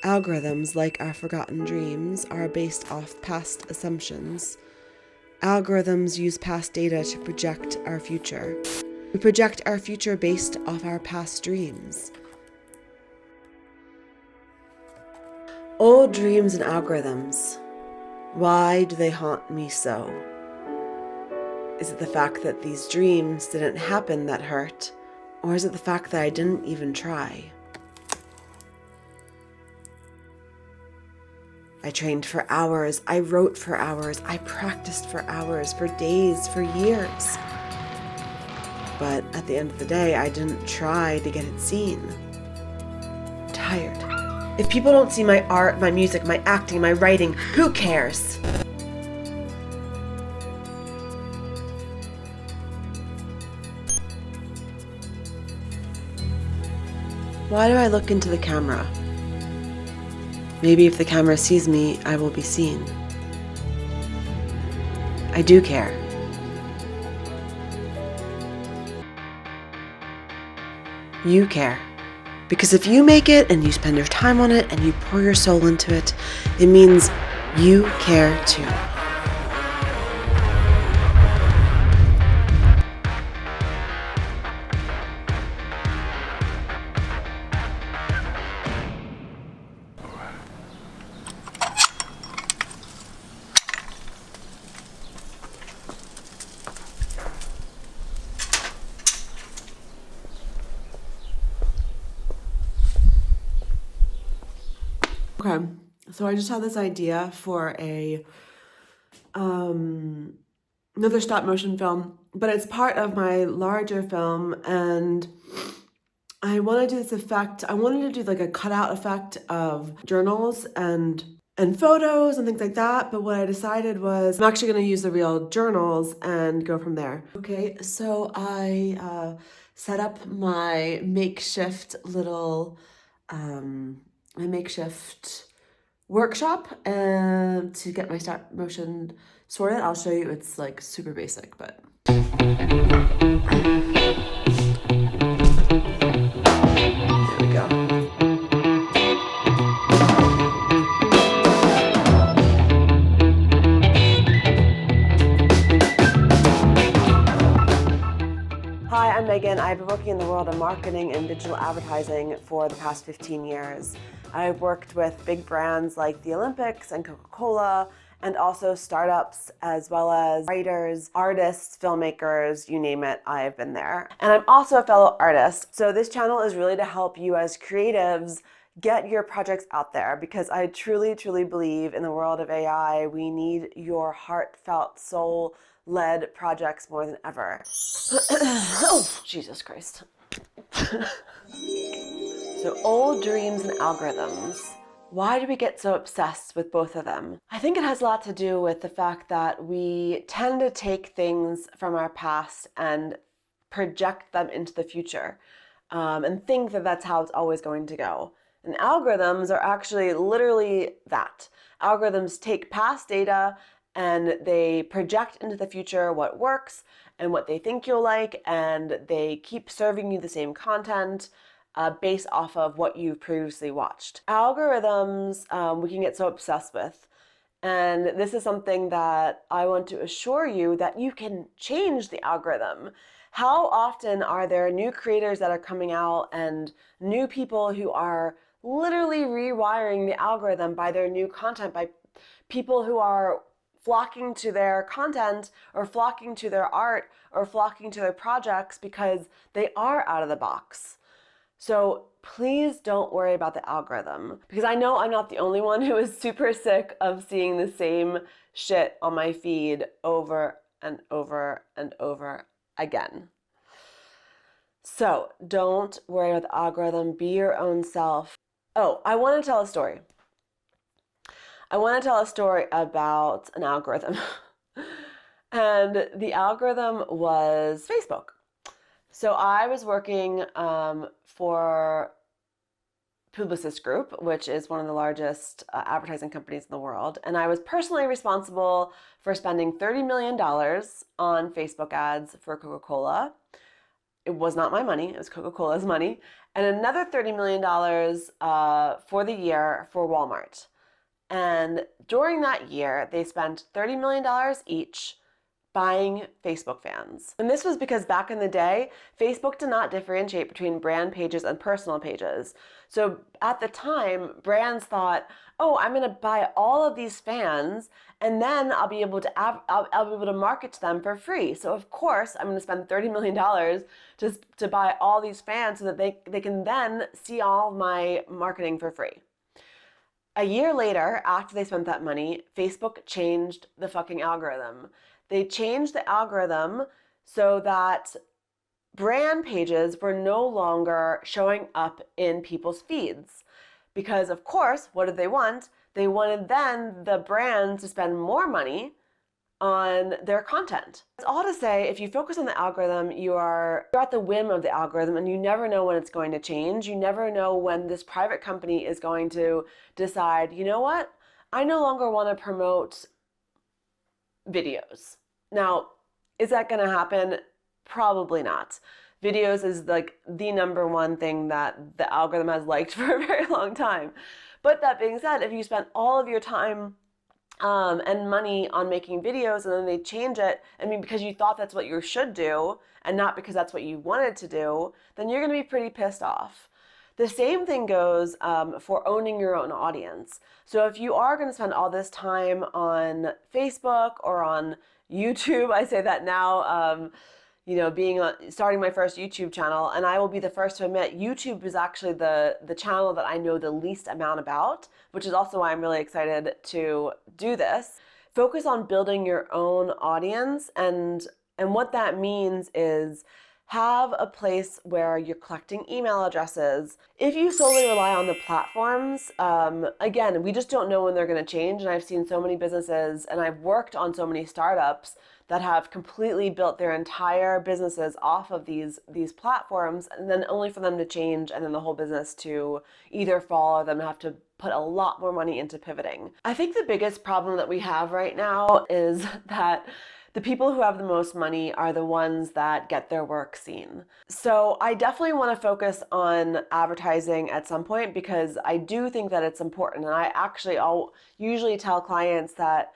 Algorithms, like our forgotten dreams, are based off past assumptions. Algorithms use past data to project our future. We project our future based off our past dreams. Old dreams and algorithms. Why do they haunt me so? Is it the fact that these dreams didn't happen that hurt? Or is it the fact that I didn't even try? I trained for hours, I wrote for hours, I practiced for hours, for days, for years. But at the end of the day, I didn't try to get it seen. I'm tired. If people don't see my art, my music, my acting, my writing, who cares? Why do I look into the camera? Maybe if the camera sees me, I will be seen. I do care. You care. Because if you make it and you spend your time on it and you pour your soul into it, it means you care too. Okay, so I just had this idea for another stop motion film, but it's part of my larger film, and I want to do this effect. I wanted to do like a cutout effect of journals and photos and things like that, but what I decided was I'm actually going to use the real journals and go from there. Okay, so I set up my makeshift little my makeshift workshop to get my stop motion sorted. I'll show you. It's like super basic, but there we go. Hi, I'm Megan. I've been working in the world of marketing and digital advertising for the past 15 years. I've worked with big brands like the Olympics and Coca-Cola, and also startups, as well as writers, artists, filmmakers, you name it, I've been there. And I'm also a fellow artist. So this channel is really to help you as creatives get your projects out there, because I truly, truly believe in the world of AI, we need your heartfelt, soul-led projects more than ever. Oh, Jesus Christ. So old dreams and algorithms. Why do we get so obsessed with both of them? I think it has a lot to do with the fact that we tend to take things from our past and project them into the future, and think that that's how it's always going to go. And algorithms are actually literally that. Algorithms take past data and they project into the future what works and what they think you'll like, and they keep serving you the same content based off of what you've previously watched. Algorithms we can get so obsessed with, and this is something that I want to assure you that you can change the algorithm. How often are there new creators that are coming out and new people who are literally rewiring the algorithm by their new content, by people who are flocking to their content or flocking to their art or flocking to their projects because they are out of the box. So please don't worry about the algorithm, because I know I'm not the only one who is super sick of seeing the same shit on my feed over and over and over again. So don't worry about the algorithm, be your own self. Oh, I want to tell a story. I want to tell a story about an algorithm. And the algorithm was Facebook. So I was working for Publicis Group, which is one of the largest advertising companies in the world. And I was personally responsible for spending $30 million on Facebook ads for Coca-Cola. it was not my money, it was Coca-Cola's money, and another $30 million for the year for Walmart. And during that year, they spent $30 million each buying Facebook fans. And this was because back in the day, Facebook did not differentiate between brand pages and personal pages. So at the time, brands thought, oh, I'm going to buy all of these fans and then I'll be able to I'll be able to market to them for free. So of course, I'm going to spend $30 million to buy all these fans so that they can then see all of my marketing for free. A year later, after they spent that money, Facebook changed the fucking algorithm. They changed the algorithm so that brand pages were no longer showing up in people's feeds. Because of course, what did they want? They wanted then the brand to spend more money on their content. It's all to say, if you focus on the algorithm, you're at the whim of the algorithm and you never know when it's going to change. You never know when this private company is going to decide, you know what? I no longer want to promote videos. Now, is that going to happen? Probably not. Videos is like the number one thing that the algorithm has liked for a very long time. But that being said, if you spend all of your time and money on making videos and then they change it, I mean, because you thought that's what you should do and not because that's what you wanted to do, then you're going to be pretty pissed off. The same thing goes for owning your own audience. So if you are going to spend all this time on Facebook or on YouTube, I say that now, starting my first YouTube channel, and I will be the first to admit YouTube is actually the channel that I know the least amount about, which is also why I'm really excited to do this. Focus on building your own audience, and what that means is have a place where you're collecting email addresses. If you solely rely on the platforms, again, we just don't know when they're going to change. And I've seen so many businesses and I've worked on so many startups that have completely built their entire businesses off of these platforms, and then only for them to change and then the whole business to either fall or them have to put a lot more money into pivoting. I think the biggest problem that we have right now is that the people who have the most money are the ones that get their work seen. So I definitely want to focus on advertising at some point because I do think that it's important. And I'll usually tell clients that,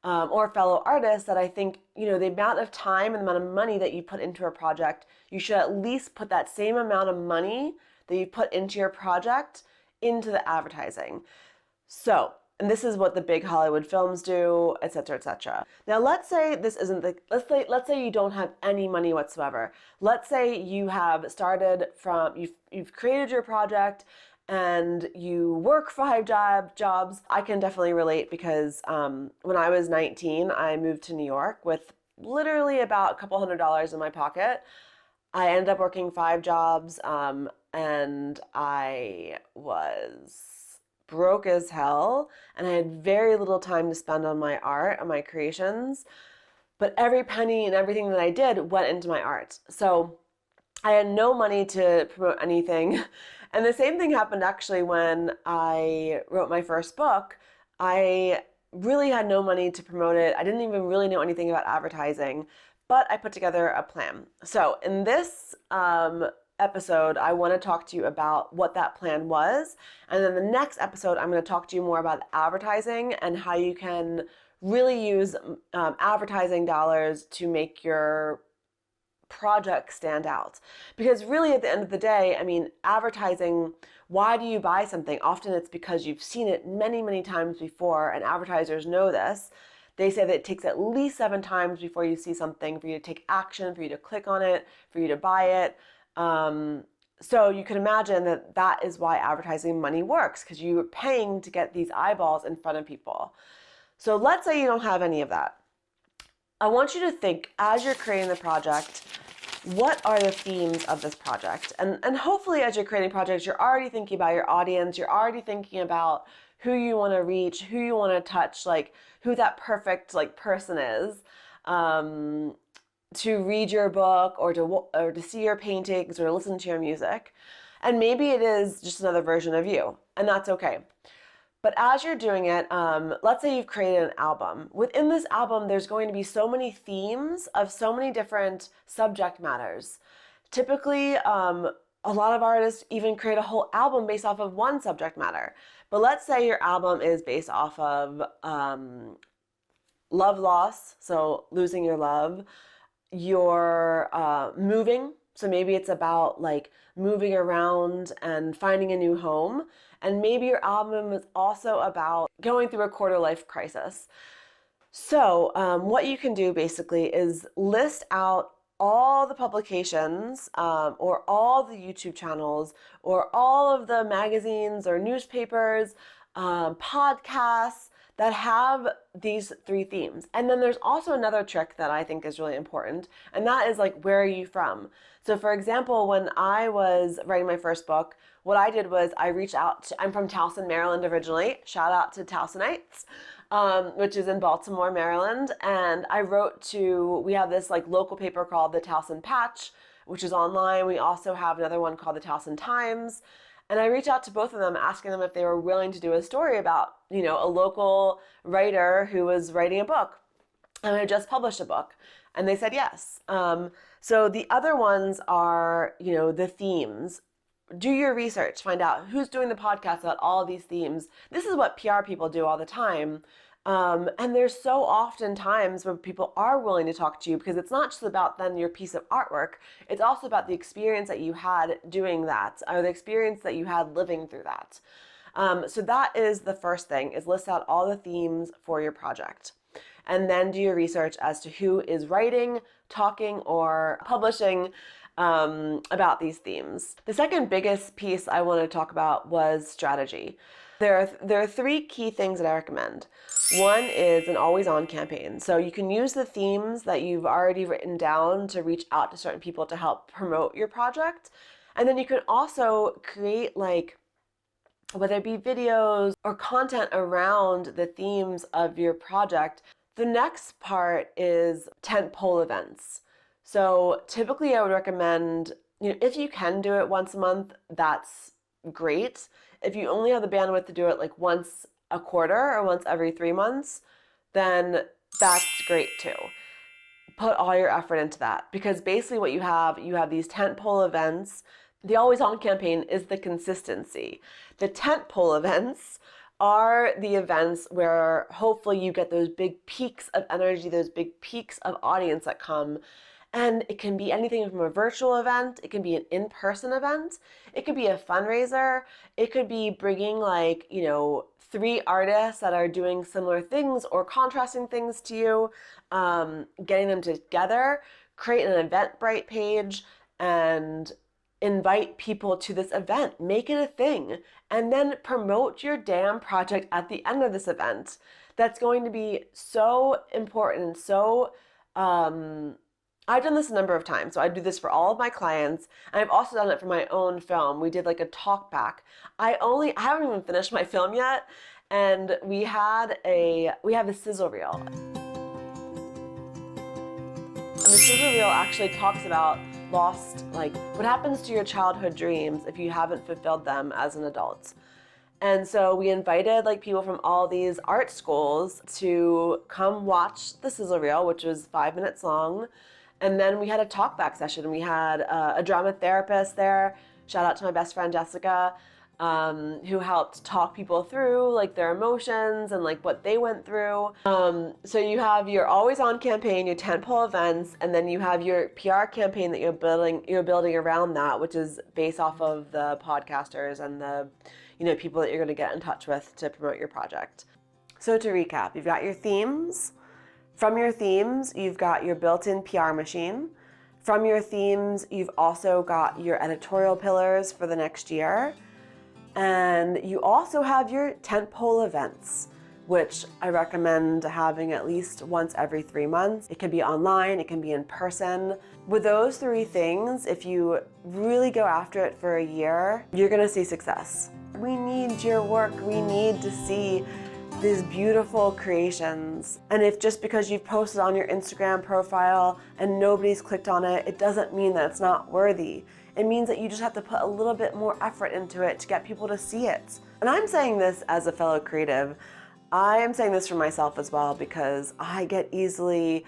or fellow artists, that I think, the amount of time and the amount of money that you put into a project, you should at least put that same amount of money that you put into your project into the advertising. So, and this is what the big Hollywood films do, et cetera, et cetera. Now, let's say this isn't let's say you don't have any money whatsoever. Let's say you have started from, you've created your project and you work 5 jobs. I can definitely relate because when I was 19, I moved to New York with literally about a couple $100s in my pocket. I ended up working 5 jobs and I was broke as hell, and I had very little time to spend on my art, on my creations, but every penny and everything that I did went into my art. So I had no money to promote anything. And the same thing happened actually when I wrote my first book. I really had no money to promote it. I didn't even really know anything about advertising, but I put together a plan. So in this episode, I want to talk to you about what that plan was. And then the next episode, I'm going to talk to you more about advertising and how you can really use advertising dollars to make your project stand out. Because really at the end of the day, I mean, advertising, why do you buy something? Often it's because you've seen it many, many times before, and advertisers know this. They say that it takes at least 7 times before you see something for you to take action, for you to click on it, for you to buy it. So you can imagine that is why advertising money works, because you're paying to get these eyeballs in front of people. So let's say you don't have any of that. I want you to think, as you're creating the project, what are the themes of this project? And hopefully as you're creating projects, you're already thinking about your audience, you're already thinking about who you want to reach, who you want to touch, like who that perfect person is. To read your book or to see your paintings or listen to your music. And maybe it is just another version of you, and that's okay. But as you're doing it, let's say you've created an album. Within this album, there's going to be so many themes of so many different subject matters. Typically, a lot of artists even create a whole album based off of one subject matter. But let's say your album is based off of love loss, so losing your love, you're moving. So maybe it's about like moving around and finding a new home. And maybe your album is also about going through a quarter life crisis. So what you can do basically is list out all the publications or all the YouTube channels or all of the magazines or newspapers, podcasts that have these 3 themes. And then there's also another trick that I think is really important, and that is like, where are you from? So for example, when I was writing my first book, what I did was I reached out to, I'm from Towson, Maryland originally, shout out to Towsonites, which is in Baltimore, Maryland. And I wrote to, we have this like local paper called the Towson Patch, which is online. We also have another one called the Towson Times. And I reached out to both of them, asking them if they were willing to do a story about, you know, a local writer who was writing a book and had just published a book. And they said yes. So the other ones are, you know, the themes. Do your research, find out who's doing the podcast about all of these themes. This is what PR people do all the time. And there's so often times where people are willing to talk to you, because it's not just about then your piece of artwork, it's also about the experience that you had doing that, or the experience that you had living through that. So that is the first thing, is list out all the themes for your project. And then do your research as to who is writing, talking, or publishing about these themes. The second biggest piece I want to talk about was strategy. There are 3 key things that I recommend. One is an always-on campaign. So you can use the themes that you've already written down to reach out to certain people to help promote your project. And then you can also create, like, whether it be videos or content around the themes of your project. The next part is tentpole events. So typically I would recommend, you know, if you can do it once a month, that's great. If you only have the bandwidth to do it like once a quarter or once every 3 months, then that's great too. Put all your effort into that, because basically what you have these tentpole events. The always on campaign is the consistency. The tentpole events are the events where hopefully you get those big peaks of energy, those big peaks of audience that come. And it can be anything from a virtual event, it can be an in-person event, it could be a fundraiser, it could be bringing, like, you know, 3 artists that are doing similar things or contrasting things to you, getting them together, create an Eventbrite page, and invite people to this event, make it a thing, and then promote your damn project at the end of this event. That's going to be so important. So I've done this a number of times. So I do this for all of my clients, and I've also done it for my own film. We did like a talk back. I haven't even finished my film yet, and we have a sizzle reel. And the sizzle reel actually talks about like what happens to your childhood dreams if you haven't fulfilled them as an adult. And so we invited like people from all these art schools to come watch the sizzle reel, which was 5 minutes long. And then we had a talkback session. We had a drama therapist there. Shout out to my best friend, Jessica, who helped talk people through like their emotions and like what they went through. So you have your always on campaign, your tentpole events, and then you have your PR campaign that you're building around that, which is based off of the podcasters and the, you know, people that you're going to get in touch with to promote your project. So to recap, you've got your themes. From your themes, you've got your built-in PR machine. From your themes, you've also got your editorial pillars for the next year. And you also have your tentpole events, which I recommend having at least once every 3 months. It can be online, it can be in person. With those 3 things, if you really go after it for a year, you're gonna see success. We need your work. We need to see these beautiful creations. And if just because you've posted on your Instagram profile and nobody's clicked on it, it doesn't mean that it's not worthy. It means that you just have to put a little bit more effort into it to get people to see it. And I'm saying this as a fellow creative. I am saying this for myself as well, because I get easily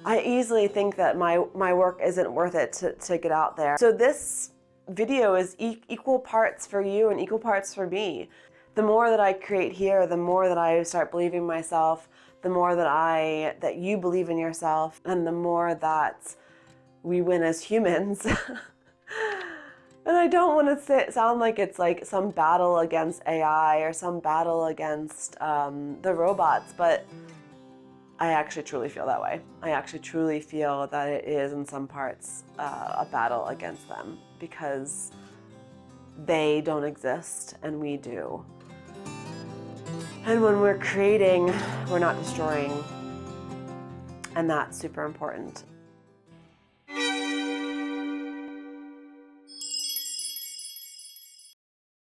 I easily think that my work isn't worth it to get out there. So this video is equal parts for you and equal parts for me. The more that I create here, the more that I start believing myself, the more that you believe in yourself, and the more that we win as humans. And I don't want to sound like it's like some battle against AI or some battle against the robots, but I actually truly feel that way. I actually truly feel that it is in some parts a battle against them, because they don't exist and we do. And when we're creating, we're not destroying. And that's super important.